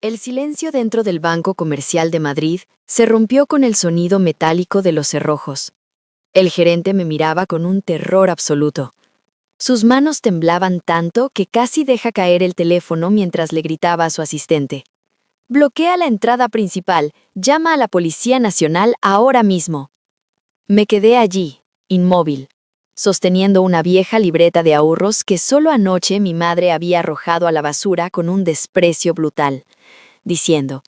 El silencio dentro del Banco Comercial de Madrid se rompió con el sonido metálico de los cerrojos. El gerente me miraba con un terror absoluto. Sus manos temblaban tanto que casi deja caer el teléfono mientras le gritaba a su asistente: «Bloquea la entrada principal, llama a la Policía Nacional ahora mismo». Me quedé allí, inmóvil, sosteniendo una vieja libreta de ahorros que solo anoche mi madre había arrojado a la basura con un desprecio brutal, diciendo: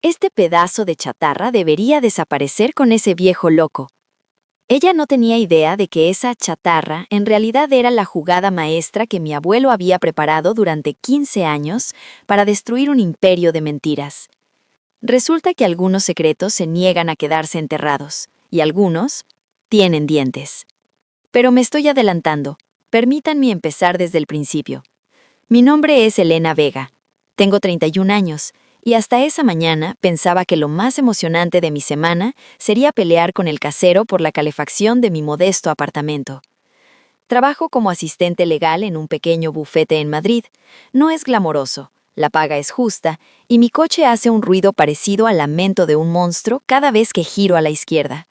«Este pedazo de chatarra debería desaparecer con ese viejo loco». Ella no tenía idea de que esa chatarra en realidad era la jugada maestra que mi abuelo había preparado durante 15 años para destruir un imperio de mentiras. Resulta que algunos secretos se niegan a quedarse enterrados, y algunos tienen dientes. Pero me estoy adelantando. Permítanme empezar desde el principio. Mi nombre es Elena Vega. Tengo 31 años, y hasta esa mañana pensaba que lo más emocionante de mi semana sería pelear con el casero por la calefacción de mi modesto apartamento. Trabajo como asistente legal en un pequeño bufete en Madrid. No es glamoroso, la paga es justa, y mi coche hace un ruido parecido al lamento de un monstruo cada vez que giro a la izquierda.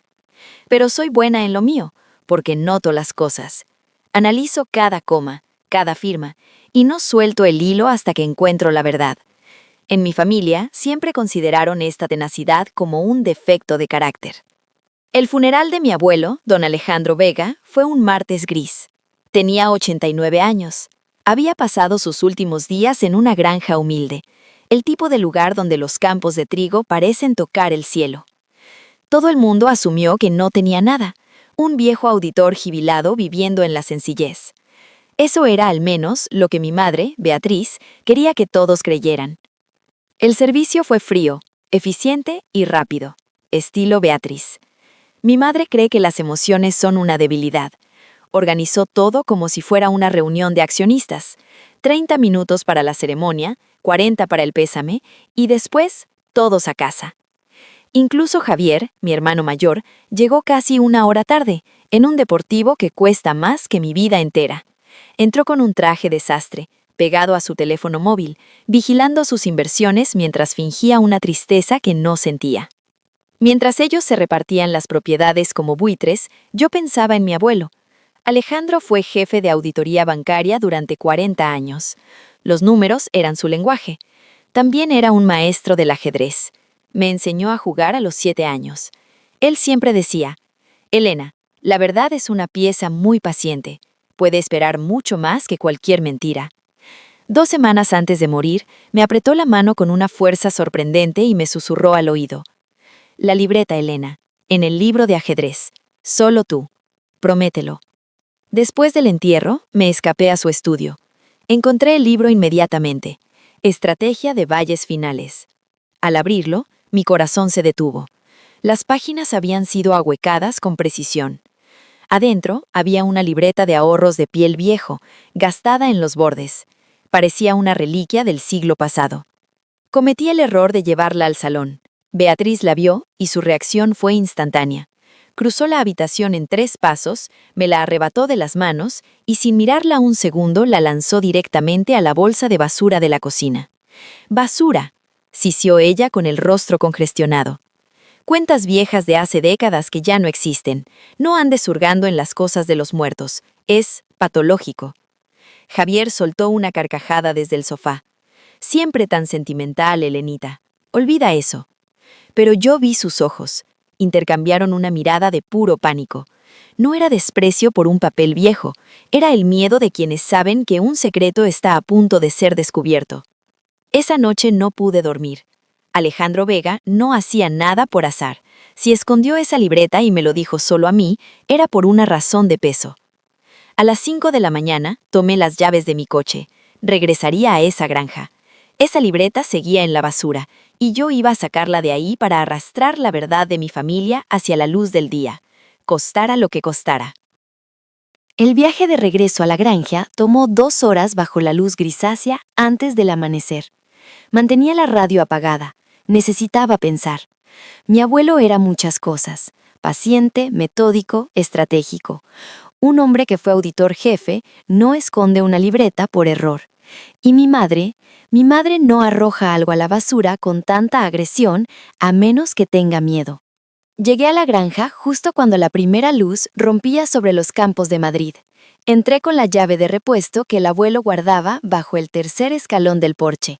Pero soy buena en lo mío, porque noto las cosas. Analizo cada coma, cada firma, y no suelto el hilo hasta que encuentro la verdad. En mi familia siempre consideraron esta tenacidad como un defecto de carácter. El funeral de mi abuelo, don Alejandro Vega, fue un martes gris. Tenía 89 años. Había pasado sus últimos días en una granja humilde, el tipo de lugar donde los campos de trigo parecen tocar el cielo. Todo el mundo asumió que no tenía nada, un viejo auditor jubilado viviendo en la sencillez. Eso era al menos lo que mi madre, Beatriz, quería que todos creyeran. El servicio fue frío, eficiente y rápido, estilo Beatriz. Mi madre cree que las emociones son una debilidad. Organizó todo como si fuera una reunión de accionistas. 30 minutos para la ceremonia, 40 para el pésame y después todos a casa. Incluso Javier, mi hermano mayor, llegó casi una hora tarde, en un deportivo que cuesta más que mi vida entera. Entró con un traje de sastre, pegado a su teléfono móvil, vigilando sus inversiones mientras fingía una tristeza que no sentía. Mientras ellos se repartían las propiedades como buitres, yo pensaba en mi abuelo. Alejandro fue jefe de auditoría bancaria durante 40 años. Los números eran su lenguaje. También era un maestro del ajedrez. Me enseñó a jugar a los 7 años. Él siempre decía: «Elena, la verdad es una pieza muy paciente. Puede esperar mucho más que cualquier mentira». 2 semanas antes de morir, me apretó la mano con una fuerza sorprendente y me susurró al oído: «La libreta, Elena, en el libro de ajedrez. Solo tú. Promételo». Después del entierro, me escapé a su estudio. Encontré el libro inmediatamente. Estrategia de valles finales. Al abrirlo, mi corazón se detuvo. Las páginas habían sido ahuecadas con precisión. Adentro había una libreta de ahorros de piel viejo, gastada en los bordes. Parecía una reliquia del siglo pasado. Cometí el error de llevarla al salón. Beatriz la vio y su reacción fue instantánea. Cruzó la habitación en 3 pasos, me la arrebató de las manos y sin mirarla un segundo la lanzó directamente a la bolsa de basura de la cocina. «¡Basura!», sisió ella con el rostro congestionado. «Cuentas viejas de hace décadas que ya no existen. No andes hurgando en las cosas de los muertos. Es patológico». Javier soltó una carcajada desde el sofá. «Siempre tan sentimental, Elenita. Olvida eso». Pero yo vi sus ojos. Intercambiaron una mirada de puro pánico. No era desprecio por un papel viejo, era el miedo de quienes saben que un secreto está a punto de ser descubierto. Esa noche no pude dormir. Alejandro Vega no hacía nada por azar. Si escondió esa libreta y me lo dijo solo a mí, era por una razón de peso. A las 5 de la mañana tomé las llaves de mi coche. Regresaría a esa granja. Esa libreta seguía en la basura, y yo iba a sacarla de ahí para arrastrar la verdad de mi familia hacia la luz del día, costara lo que costara. El viaje de regreso a la granja tomó 2 horas bajo la luz grisácea antes del amanecer. Mantenía la radio apagada. Necesitaba pensar. Mi abuelo era muchas cosas: paciente, metódico, estratégico. Un hombre que fue auditor jefe no esconde una libreta por error. Y mi madre no arroja algo a la basura con tanta agresión a menos que tenga miedo. Llegué a la granja justo cuando la primera luz rompía sobre los campos de Madrid. Entré con la llave de repuesto que el abuelo guardaba bajo el tercer escalón del porche.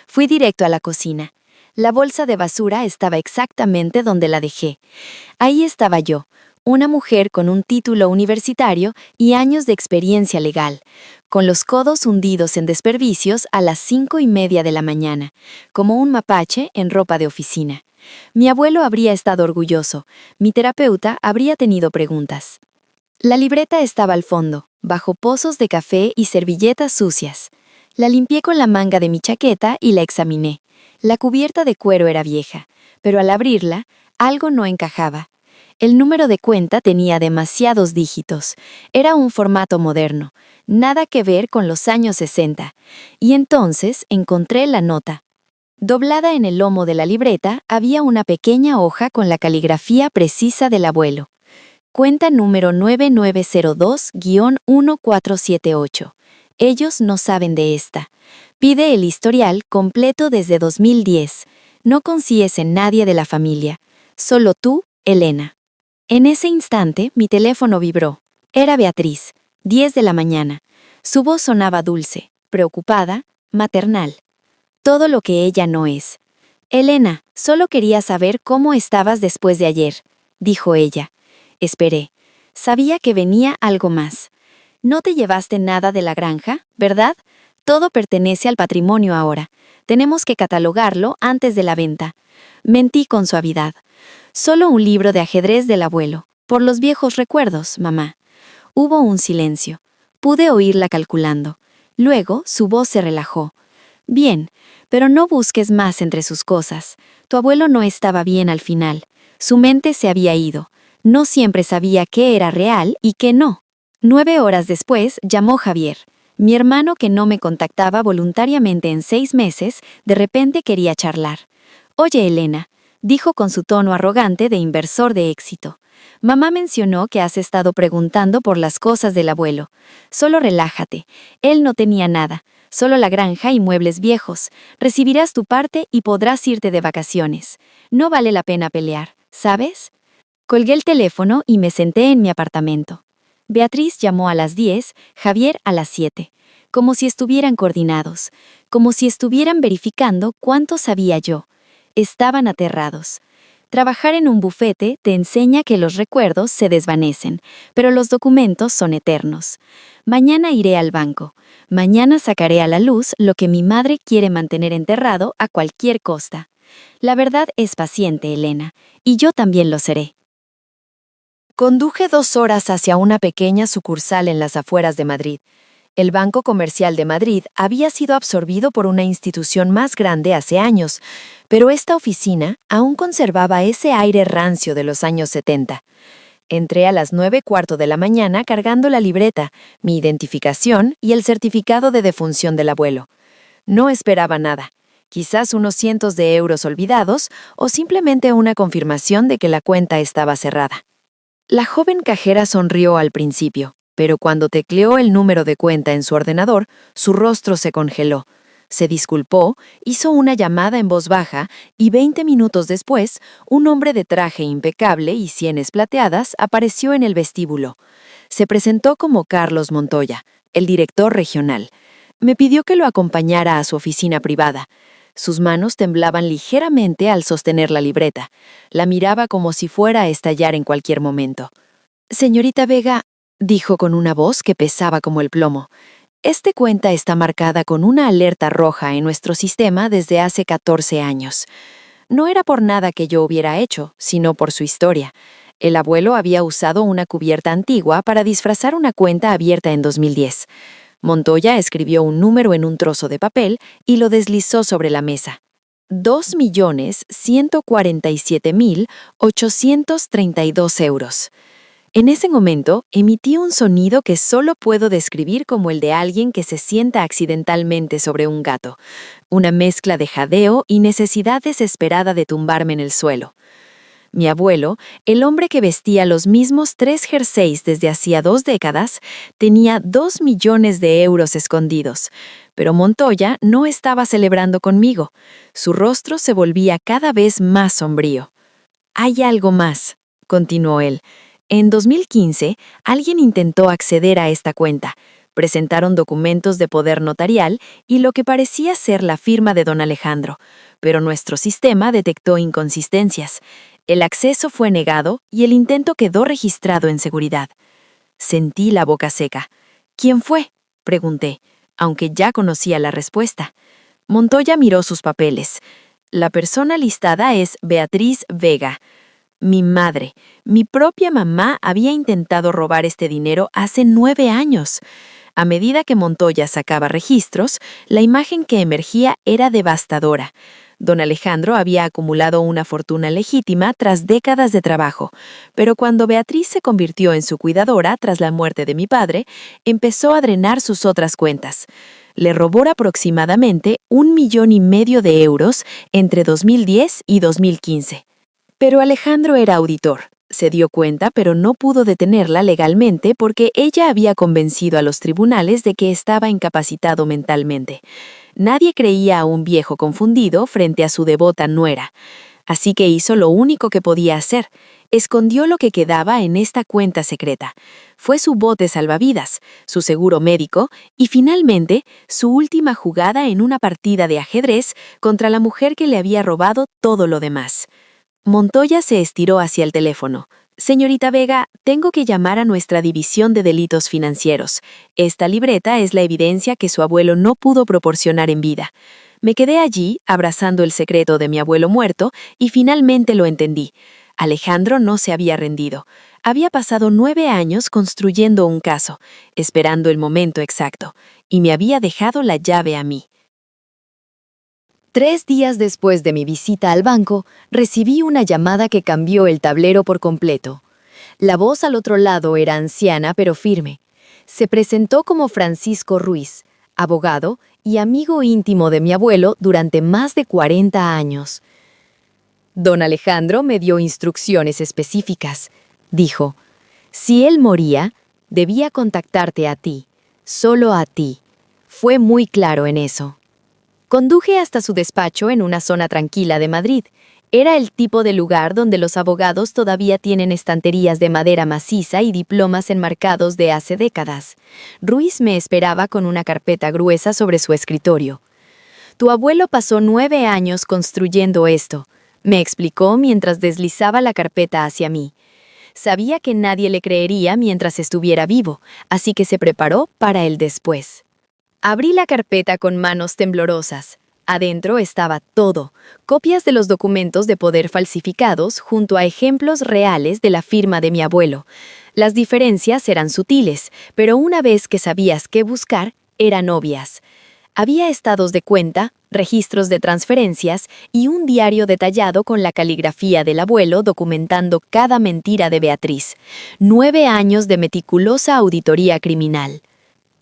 Fui directo a la cocina. La bolsa de basura estaba exactamente donde la dejé. Ahí estaba yo, una mujer con un título universitario y años de experiencia legal, con los codos hundidos en desperdicios a las 5:30 de la mañana, como un mapache en ropa de oficina. Mi abuelo habría estado orgulloso, mi terapeuta habría tenido preguntas. La libreta estaba al fondo, bajo pozos de café y servilletas sucias. La limpié con la manga de mi chaqueta y la examiné. La cubierta de cuero era vieja, pero al abrirla, algo no encajaba. El número de cuenta tenía demasiados dígitos. Era un formato moderno, nada que ver con los años 60. Y entonces encontré la nota. Doblada en el lomo de la libreta había una pequeña hoja con la caligrafía precisa del abuelo. Cuenta número 9902-1478. Ellos no saben de esta. Pide el historial completo desde 2010. No confíes en nadie de la familia. Solo tú, Elena. En ese instante, mi teléfono vibró. Era Beatriz, 10 de la mañana. Su voz sonaba dulce, preocupada, maternal. Todo lo que ella no es. Elena, solo quería saber cómo estabas después de ayer, dijo ella. Esperé. Sabía que venía algo más. No te llevaste nada de la granja, ¿verdad? Todo pertenece al patrimonio ahora. Tenemos que catalogarlo antes de la venta. Mentí con suavidad. Solo un libro de ajedrez del abuelo. Por los viejos recuerdos, mamá. Hubo un silencio. Pude oírla calculando. Luego, su voz se relajó. Bien, pero no busques más entre sus cosas. Tu abuelo no estaba bien al final. Su mente se había ido. No siempre sabía qué era real y qué no. 9 horas después llamó Javier. Mi hermano, que no me contactaba voluntariamente en 6 meses, de repente quería charlar. Oye, Elena, dijo con su tono arrogante de inversor de éxito. Mamá mencionó que has estado preguntando por las cosas del abuelo. Solo relájate. Él no tenía nada. Solo la granja y muebles viejos. Recibirás tu parte y podrás irte de vacaciones. No vale la pena pelear, ¿sabes? Colgué el teléfono y me senté en mi apartamento. Beatriz llamó a las 10, Javier a las 7. Como si estuvieran coordinados. Como si estuvieran verificando cuánto sabía yo. Estaban aterrados. Trabajar en un bufete te enseña que los recuerdos se desvanecen, pero los documentos son eternos. Mañana iré al banco. Mañana sacaré a la luz lo que mi madre quiere mantener enterrado a cualquier costa. La verdad es paciente, Elena, y yo también lo seré. Conduje 2 horas hacia una pequeña sucursal en las afueras de Madrid. El Banco Comercial de Madrid había sido absorbido por una institución más grande hace años, pero esta oficina aún conservaba ese aire rancio de los años 70. Entré a las 9:15 de la mañana cargando la libreta, mi identificación y el certificado de defunción del abuelo. No esperaba nada, quizás unos cientos de euros olvidados o simplemente una confirmación de que la cuenta estaba cerrada. La joven cajera sonrió al principio, pero cuando tecleó el número de cuenta en su ordenador, su rostro se congeló. Se disculpó, hizo una llamada en voz baja y 20 minutos después, un hombre de traje impecable y sienes plateadas apareció en el vestíbulo. Se presentó como Carlos Montoya, el director regional. Me pidió que lo acompañara a su oficina privada. Sus manos temblaban ligeramente al sostener la libreta. La miraba como si fuera a estallar en cualquier momento. «Señorita Vega», dijo con una voz que pesaba como el plomo, «esta cuenta está marcada con una alerta roja en nuestro sistema desde hace 14 años. No era por nada que yo hubiera hecho, sino por su historia. El abuelo había usado una cubierta antigua para disfrazar una cuenta abierta en 2010. Montoya escribió un número en un trozo de papel y lo deslizó sobre la mesa. 2.147.832 euros. En ese momento, emití un sonido que solo puedo describir como el de alguien que se sienta accidentalmente sobre un gato. Una mezcla de jadeo y necesidad desesperada de tumbarme en el suelo. Mi abuelo, el hombre que vestía los mismos 3 jerseys desde hacía 2 décadas, tenía 2 millones de euros escondidos. Pero Montoya no estaba celebrando conmigo. Su rostro se volvía cada vez más sombrío. «Hay algo más», continuó él. «En 2015, alguien intentó acceder a esta cuenta. Presentaron documentos de poder notarial y lo que parecía ser la firma de don Alejandro, pero nuestro sistema detectó inconsistencias. El acceso fue negado y el intento quedó registrado en seguridad». Sentí la boca seca. «¿Quién fue?», pregunté, aunque ya conocía la respuesta. Montoya miró sus papeles. «La persona listada es Beatriz Vega. Mi madre, mi propia mamá había intentado robar este dinero hace 9 años. A medida que Montoya sacaba registros, la imagen que emergía era devastadora. Don Alejandro había acumulado una fortuna legítima tras décadas de trabajo, pero cuando Beatriz se convirtió en su cuidadora tras la muerte de mi padre, empezó a drenar sus otras cuentas. Le robó aproximadamente 1,5 millones de euros entre 2010 y 2015. Pero Alejandro era auditor. Se dio cuenta, pero no pudo detenerla legalmente porque ella había convencido a los tribunales de que estaba incapacitado mentalmente. Nadie creía a un viejo confundido frente a su devota nuera. Así que hizo lo único que podía hacer. Escondió lo que quedaba en esta cuenta secreta. Fue su bote salvavidas, su seguro médico y finalmente su última jugada en una partida de ajedrez contra la mujer que le había robado todo lo demás. Montoya se estiró hacia el teléfono. «Señorita Vega, tengo que llamar a nuestra división de delitos financieros. Esta libreta es la evidencia que su abuelo no pudo proporcionar en vida». Me quedé allí, abrazando el secreto de mi abuelo muerto, y finalmente lo entendí. Alejandro no se había rendido. Había pasado 9 años construyendo un caso, esperando el momento exacto, y me había dejado la llave a mí. 3 días después de mi visita al banco, recibí una llamada que cambió el tablero por completo. La voz al otro lado era anciana pero firme. Se presentó como Francisco Ruiz, abogado y amigo íntimo de mi abuelo durante más de 40 años. «Don Alejandro me dio instrucciones específicas», dijo. «Si él moría, debía contactarte a ti, solo a ti. Fue muy claro en eso». Conduje hasta su despacho en una zona tranquila de Madrid. Era el tipo de lugar donde los abogados todavía tienen estanterías de madera maciza y diplomas enmarcados de hace décadas. Ruiz me esperaba con una carpeta gruesa sobre su escritorio. «Tu abuelo pasó 9 años construyendo esto», me explicó mientras deslizaba la carpeta hacia mí. Sabía que nadie le creería mientras estuviera vivo, así que se preparó para el después. Abrí la carpeta con manos temblorosas. Adentro estaba todo, copias de los documentos de poder falsificados junto a ejemplos reales de la firma de mi abuelo. Las diferencias eran sutiles, pero una vez que sabías qué buscar, eran obvias. Había estados de cuenta, registros de transferencias y un diario detallado con la caligrafía del abuelo documentando cada mentira de Beatriz. 9 años de meticulosa auditoría criminal.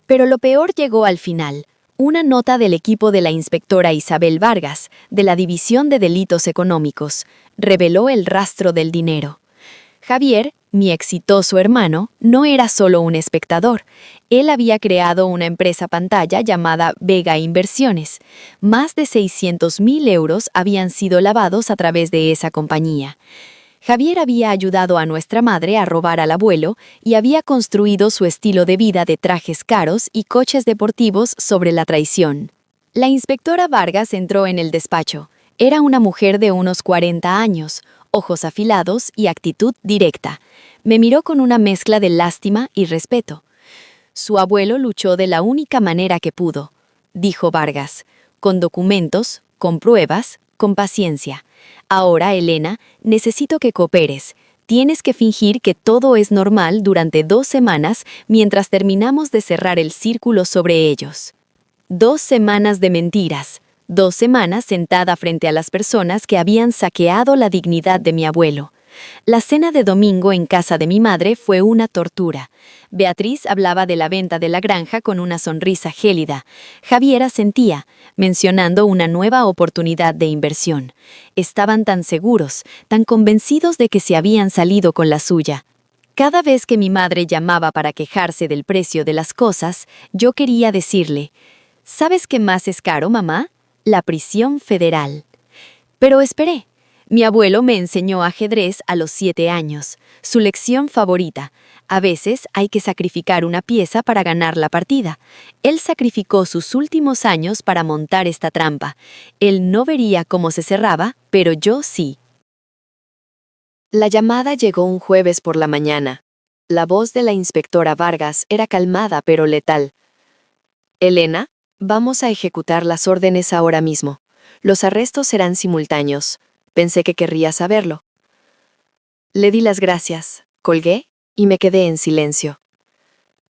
Pero lo peor llegó al final. Una nota del equipo de la inspectora Isabel Vargas, de la División de Delitos Económicos, reveló el rastro del dinero. Javier, mi exitoso hermano, no era solo un espectador. Él había creado una empresa pantalla llamada Vega Inversiones. Más de 600,000 euros habían sido lavados a través de esa compañía. Javier había ayudado a nuestra madre a robar al abuelo y había construido su estilo de vida de trajes caros y coches deportivos sobre la traición. La inspectora Vargas entró en el despacho. Era una mujer de unos 40 años, ojos afilados y actitud directa. Me miró con una mezcla de lástima y respeto. «Su abuelo luchó de la única manera que pudo», dijo Vargas, «con documentos, con pruebas, con paciencia. Ahora, Elena, necesito que cooperes. Tienes que fingir que todo es normal durante 2 semanas mientras terminamos de cerrar el círculo sobre ellos». 2 semanas de mentiras. 2 semanas sentada frente a las personas que habían saqueado la dignidad de mi abuelo. La cena de domingo en casa de mi madre fue una tortura. Beatriz hablaba de la venta de la granja con una sonrisa gélida. Javier asentía, mencionando una nueva oportunidad de inversión. Estaban tan seguros, tan convencidos de que se habían salido con la suya. Cada vez que mi madre llamaba para quejarse del precio de las cosas, yo quería decirle: ¿Sabes qué más es caro, mamá? La prisión federal. Pero esperé. Mi abuelo me enseñó ajedrez a los 7 años, su lección favorita. A veces hay que sacrificar una pieza para ganar la partida. Él sacrificó sus últimos años para montar esta trampa. Él no vería cómo se cerraba, pero yo sí. La llamada llegó un jueves por la mañana. La voz de la inspectora Vargas era calmada pero letal. Elena, vamos a ejecutar las órdenes ahora mismo. Los arrestos serán simultáneos. Pensé que querría saberlo. Le di las gracias, colgué y me quedé en silencio.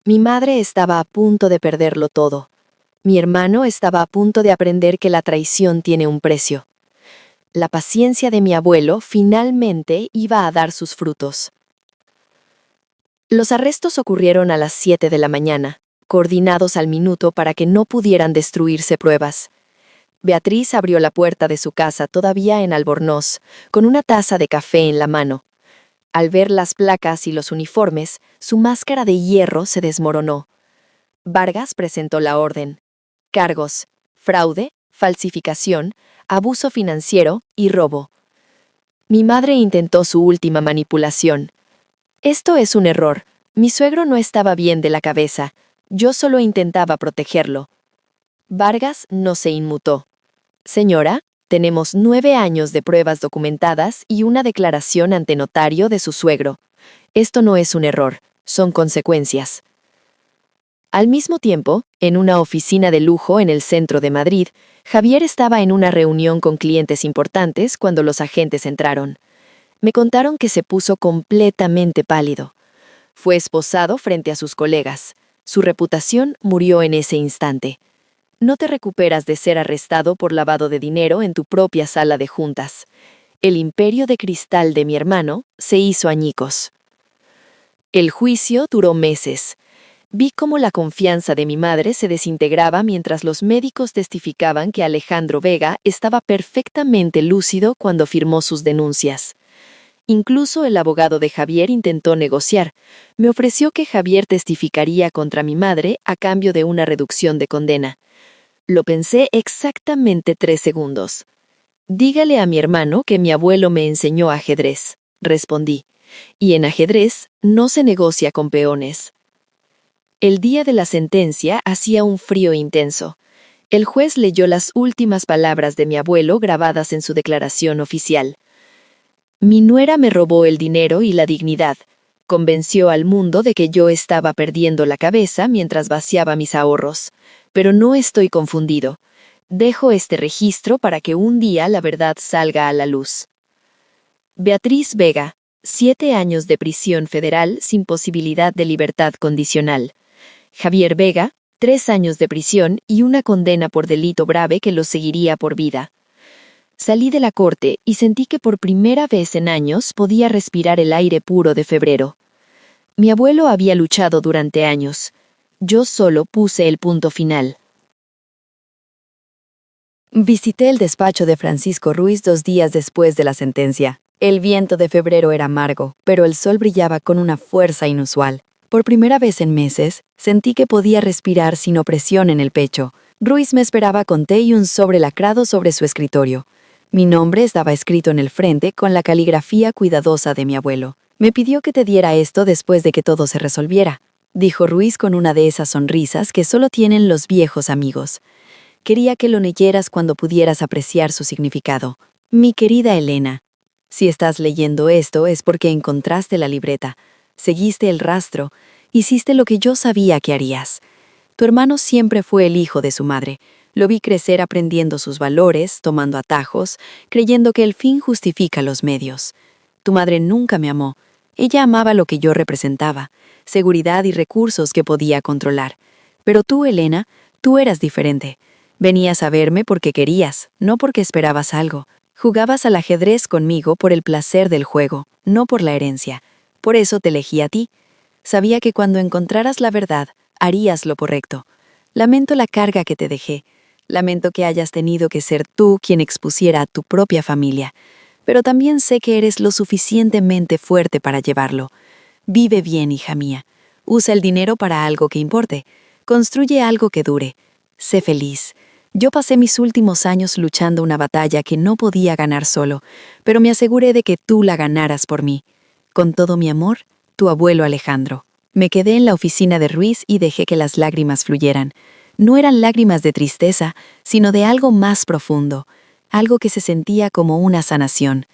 Mi madre estaba a punto de perderlo todo. Mi hermano estaba a punto de aprender que la traición tiene un precio. La paciencia de mi abuelo finalmente iba a dar sus frutos. Los arrestos ocurrieron a las 7 de la mañana, coordinados al minuto para que no pudieran destruirse pruebas. Beatriz abrió la puerta de su casa todavía en Albornoz, con una taza de café en la mano. Al ver las placas y los uniformes, su máscara de hierro se desmoronó. Vargas presentó la orden. Cargos: fraude, falsificación, abuso financiero y robo. Mi madre intentó su última manipulación. Esto es un error. Mi suegro no estaba bien de la cabeza. Yo solo intentaba protegerlo. Vargas no se inmutó. Señora, tenemos 9 años de pruebas documentadas y una declaración ante notario de su suegro. Esto no es un error, son consecuencias. Al mismo tiempo, en una oficina de lujo en el centro de Madrid, Javier estaba en una reunión con clientes importantes cuando los agentes entraron. Me contaron que se puso completamente pálido. Fue esposado frente a sus colegas. Su reputación murió en ese instante. No te recuperas de ser arrestado por lavado de dinero en tu propia sala de juntas. El imperio de cristal de mi hermano se hizo añicos. El juicio duró meses. Vi cómo la confianza de mi madre se desintegraba mientras los médicos testificaban que Alejandro Vega estaba perfectamente lúcido cuando firmó sus denuncias. Incluso el abogado de Javier intentó negociar. Me ofreció que Javier testificaría contra mi madre a cambio de una reducción de condena. Lo pensé exactamente 3 segundos. Dígale a mi hermano que mi abuelo me enseñó ajedrez, respondí. Y en ajedrez no se negocia con peones. El día de la sentencia hacía un frío intenso. El juez leyó las últimas palabras de mi abuelo grabadas en su declaración oficial. Mi nuera me robó el dinero y la dignidad. Convenció al mundo de que yo estaba perdiendo la cabeza mientras vaciaba mis ahorros. Pero no estoy confundido. Dejo este registro para que un día la verdad salga a la luz. Beatriz Vega, 7 años de prisión federal sin posibilidad de libertad condicional. Javier Vega, 3 años de prisión y una condena por delito grave que lo seguiría por vida. Salí de la corte y sentí que por primera vez en años podía respirar el aire puro de febrero. Mi abuelo había luchado durante años. Yo solo puse el punto final. Visité el despacho de Francisco Ruiz 2 días después de la sentencia. El viento de febrero era amargo, pero el sol brillaba con una fuerza inusual. Por primera vez en meses, sentí que podía respirar sin opresión en el pecho. Ruiz me esperaba con té y un sobre lacrado sobre su escritorio. Mi nombre estaba escrito en el frente con la caligrafía cuidadosa de mi abuelo. Me pidió que te diera esto después de que todo se resolviera, dijo Ruiz con una de esas sonrisas que solo tienen los viejos amigos. Quería que lo leyeras cuando pudieras apreciar su significado. Mi querida Elena, si estás leyendo esto es porque encontraste la libreta, seguiste el rastro, hiciste lo que yo sabía que harías. Tu hermano siempre fue el hijo de su madre. Lo vi crecer aprendiendo sus valores, tomando atajos, creyendo que el fin justifica los medios. Tu madre nunca me amó. Ella amaba lo que yo representaba, seguridad y recursos que podía controlar. Pero tú, Elena, tú eras diferente. Venías a verme porque querías, no porque esperabas algo. Jugabas al ajedrez conmigo por el placer del juego, no por la herencia. Por eso te elegí a ti. Sabía que cuando encontraras la verdad, harías lo correcto. Lamento la carga que te dejé. Lamento que hayas tenido que ser tú quien expusiera a tu propia familia. Pero también sé que eres lo suficientemente fuerte para llevarlo. Vive bien, hija mía. Usa el dinero para algo que importe. Construye algo que dure. sé feliz. Yo pasé mis últimos años luchando una batalla que no podía ganar solo, pero me aseguré de que tú la ganaras por mí. Con todo mi amor, tu abuelo Alejandro. Me quedé en la oficina de Ruiz y dejé que las lágrimas fluyeran. No eran lágrimas de tristeza, sino de algo más profundo, algo que se sentía como una sanación.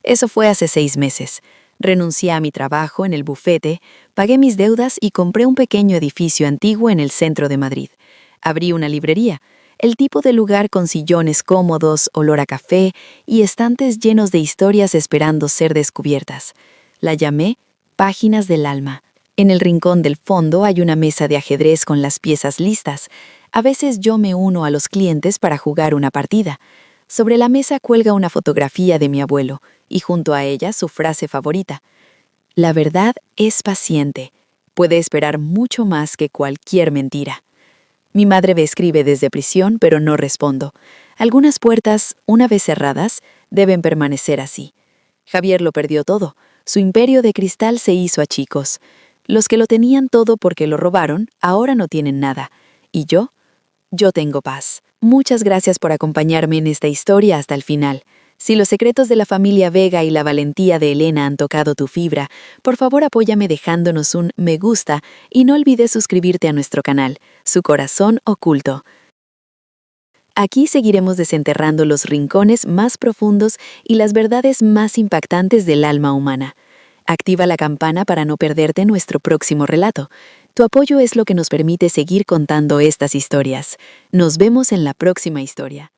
Eso fue hace 6 meses. Renuncié a mi trabajo en el bufete, pagué mis deudas y compré un pequeño edificio antiguo en el centro de Madrid. Abrí una librería, el tipo de lugar con sillones cómodos, olor a café y estantes llenos de historias esperando ser descubiertas. La llamé Páginas del Alma. En el rincón del fondo hay una mesa de ajedrez con las piezas listas. A veces yo me uno a los clientes para jugar una partida. Sobre la mesa cuelga una fotografía de mi abuelo y junto a ella su frase favorita. La verdad es paciente. Puede esperar mucho más que cualquier mentira. Mi madre me escribe desde prisión, pero no respondo. Algunas puertas, una vez cerradas, deben permanecer así. Javier lo perdió todo. Su imperio de cristal se hizo achicos. Los que lo tenían todo porque lo robaron, ahora no tienen nada. ¿Y yo? Yo tengo paz. Muchas gracias por acompañarme en esta historia hasta el final. Si los secretos de la familia Vega y la valentía de Elena han tocado tu fibra, por favor apóyame dejándonos un me gusta y no olvides suscribirte a nuestro canal, Su Corazón Oculto. Aquí seguiremos desenterrando los rincones más profundos y las verdades más impactantes del alma humana. Activa la campana para no perderte nuestro próximo relato. Tu apoyo es lo que nos permite seguir contando estas historias. Nos vemos en la próxima historia.